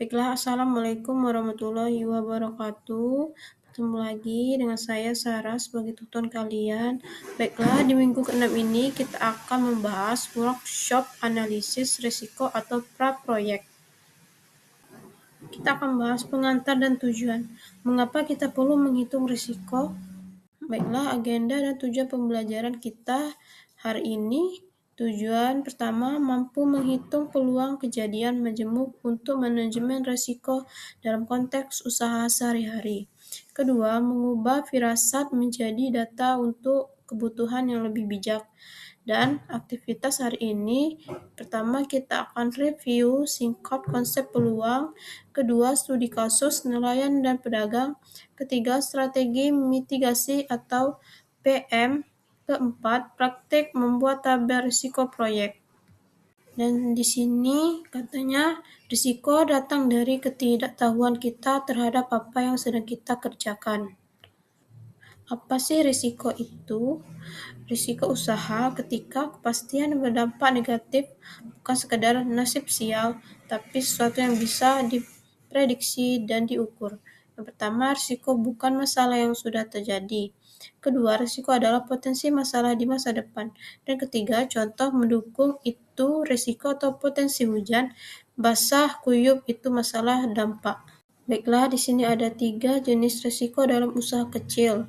Baiklah, Assalamualaikum warahmatullahi wabarakatuh. Ketemu lagi dengan saya Sarah sebagai tutor kalian. Baiklah, di minggu ke-6 ini kita akan membahas workshop analisis risiko atau pra-proyek. Kita akan membahas pengantar dan tujuan. Mengapa kita perlu menghitung risiko? Baiklah, agenda dan tujuan pembelajaran kita hari ini. Tujuan pertama, mampu menghitung peluang kejadian majemuk untuk manajemen risiko dalam konteks usaha sehari-hari. Kedua, mengubah firasat menjadi data untuk kebutuhan yang lebih bijak. Dan aktivitas hari ini, pertama kita akan review singkat konsep peluang, kedua studi kasus nelayan dan pedagang, ketiga strategi mitigasi atau PM, keempat praktik membuat tabel risiko proyek. Dan di sini katanya risiko datang dari ketidaktahuan kita terhadap apa yang sedang kita kerjakan. Apa sih risiko itu? Risiko usaha ketika kepastian berdampak negatif bukan sekadar nasib sial, tapi sesuatu yang bisa diprediksi dan diukur. Yang pertama, risiko bukan masalah yang sudah terjadi. Kedua, risiko adalah potensi masalah di masa depan. Dan ketiga, contoh mendukung itu risiko atau potensi hujan, basah, kuyup itu masalah dampak. Baiklah, di sini ada 3 jenis risiko dalam usaha kecil.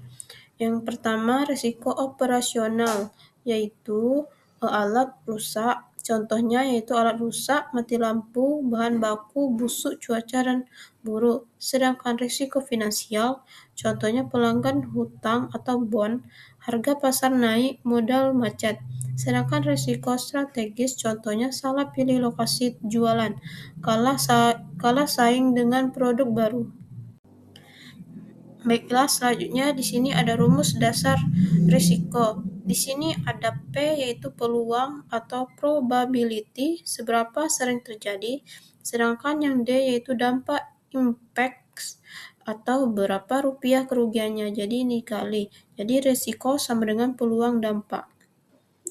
Yang pertama, risiko operasional, yaitu alat rusak. Contohnya yaitu alat rusak, mati lampu, bahan baku, busuk, cuaca, dan buruk. Sedangkan risiko finansial, contohnya pelanggan hutang atau bond, harga pasar naik, modal macet. Sedangkan risiko strategis, contohnya salah pilih lokasi jualan, kalah saing dengan produk baru. Baiklah, selanjutnya di sini ada rumus dasar risiko. Di sini ada P yaitu peluang atau probability seberapa sering terjadi, sedangkan yang D yaitu dampak impact atau berapa rupiah kerugiannya. Jadi ini dikali. Jadi risiko sama dengan peluang dampak.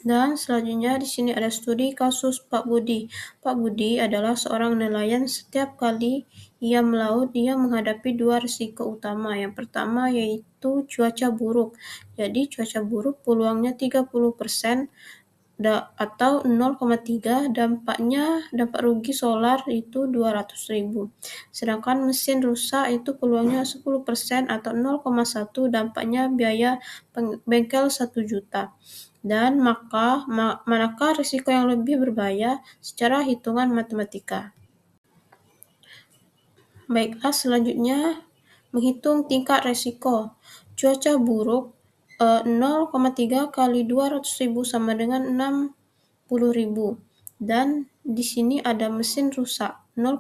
Dan selanjutnya di sini ada studi kasus Pak Budi. Pak Budi adalah seorang nelayan. Setiap kali ia melaut, ia menghadapi 2 risiko utama. Yang pertama yaitu cuaca buruk. Jadi cuaca buruk peluangnya 30% atau 0,3, dampak rugi solar itu 200.000. Sedangkan mesin rusak itu peluangnya 10% atau 0,1, dampaknya biaya bengkel 1 juta. Dan manakah risiko yang lebih berbahaya secara hitungan matematika? Baiklah, selanjutnya menghitung tingkat risiko. Cuaca buruk 0,3 kali 200.000 sama dengan 60.000. Dan di sini ada mesin rusak 0,1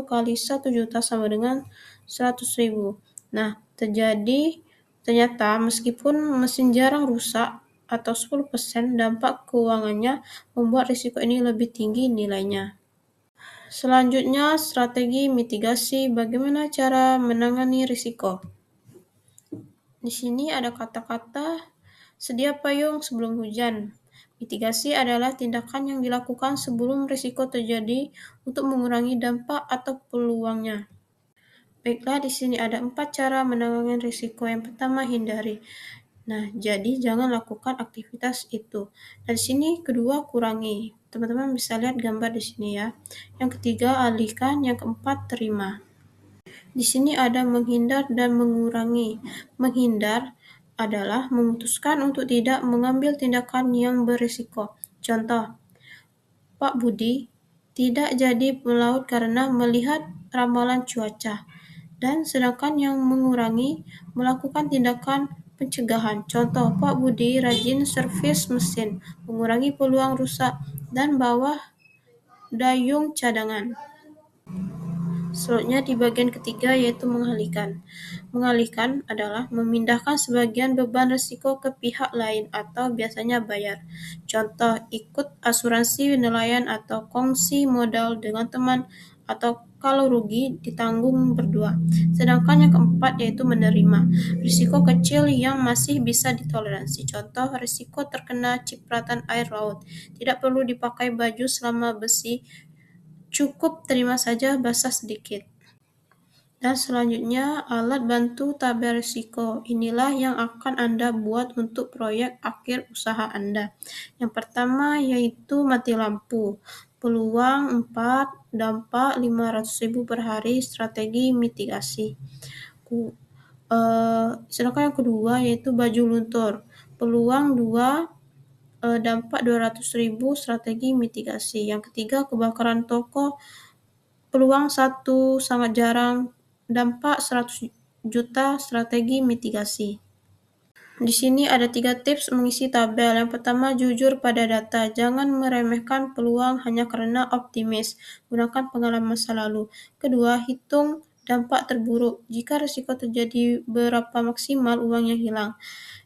kali 1 juta sama dengan 100.000. Nah, ternyata meskipun mesin jarang rusak atau 10%, dampak keuangannya membuat risiko ini lebih tinggi nilainya. Selanjutnya, strategi mitigasi. Bagaimana cara menangani risiko? Di sini ada kata-kata sedia payung sebelum hujan. Mitigasi adalah tindakan yang dilakukan sebelum risiko terjadi untuk mengurangi dampak atau peluangnya. Baiklah, di sini ada 4 cara menangani risiko. Yang pertama, hindari. Nah, jadi jangan lakukan aktivitas itu. Dan di sini kedua, kurangi. Teman-teman bisa lihat gambar di sini ya. Yang ketiga, alihkan. Yang keempat, terima. Di sini ada menghindar dan mengurangi. Menghindar adalah memutuskan untuk tidak mengambil tindakan yang berisiko. Contoh, Pak Budi tidak jadi melaut karena melihat ramalan cuaca. Dan sedangkan yang mengurangi melakukan tindakan pencegahan. Contoh, Pak Budi rajin servis mesin, mengurangi peluang rusak, dan bawa dayung cadangan. Selanjutnya di bagian ketiga yaitu mengalihkan. Mengalihkan adalah memindahkan sebagian beban risiko ke pihak lain atau biasanya bayar. Contoh, ikut asuransi nelayan atau kongsi modal dengan teman atau kalau rugi ditanggung berdua. Sedangkan yang keempat yaitu menerima. Risiko kecil yang masih bisa ditoleransi. Contoh, risiko terkena cipratan air laut. Tidak perlu dipakai baju selama besi cukup terima saja basah sedikit. Dan selanjutnya, alat bantu tabel risiko. Inilah yang akan Anda buat untuk proyek akhir usaha Anda. Yang pertama yaitu mati lampu. Peluang 4, dampak 500.000 per hari, strategi mitigasi. Sedangkan yang kedua yaitu baju luntur. Peluang 2, dampak 200.000, strategi mitigasi. Yang ketiga kebakaran toko. Peluang 1, sangat jarang, dampak 100 juta, strategi mitigasi. Di sini ada 3 tips mengisi tabel. Yang pertama, jujur pada data. Jangan meremehkan peluang hanya karena optimis. Gunakan pengalaman masa lalu. Kedua, hitung dampak terburuk. Jika risiko terjadi, berapa maksimal uang yang hilang.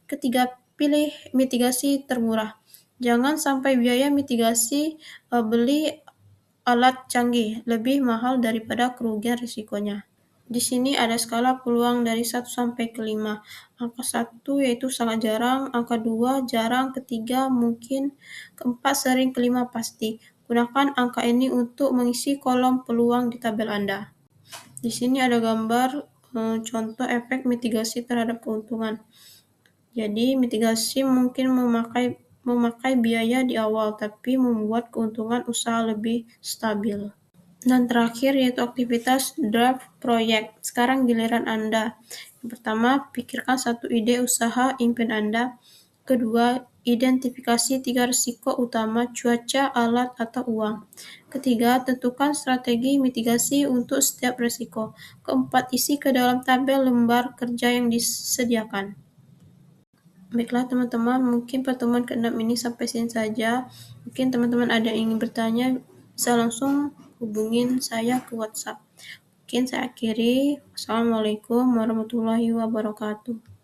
Ketiga, pilih mitigasi termurah. Jangan sampai biaya mitigasi beli alat canggih lebih mahal daripada kerugian risikonya. Di sini ada skala peluang dari 1 sampai ke 5. Angka 1 yaitu sangat jarang, angka 2 jarang, ketiga mungkin, keempat sering, kelima pasti. Gunakan angka ini untuk mengisi kolom peluang di tabel Anda. Di sini ada gambar contoh efek mitigasi terhadap keuntungan. Jadi mitigasi mungkin memakai biaya di awal, tapi membuat keuntungan usaha lebih stabil. Dan terakhir yaitu aktivitas draft proyek. Sekarang giliran Anda. Yang pertama, pikirkan satu ide usaha impian Anda. Kedua, identifikasi 3 risiko utama, cuaca, alat, atau uang. Ketiga, tentukan strategi mitigasi untuk setiap risiko. Keempat, isi ke dalam tabel lembar kerja yang disediakan. Baiklah teman-teman, mungkin pertemuan ke-6 ini sampai sini saja. Mungkin teman-teman ada yang ingin bertanya, bisa langsung hubungin saya ke WhatsApp. Mungkin saya akhiri. Wassalamualaikum warahmatullahi wabarakatuh.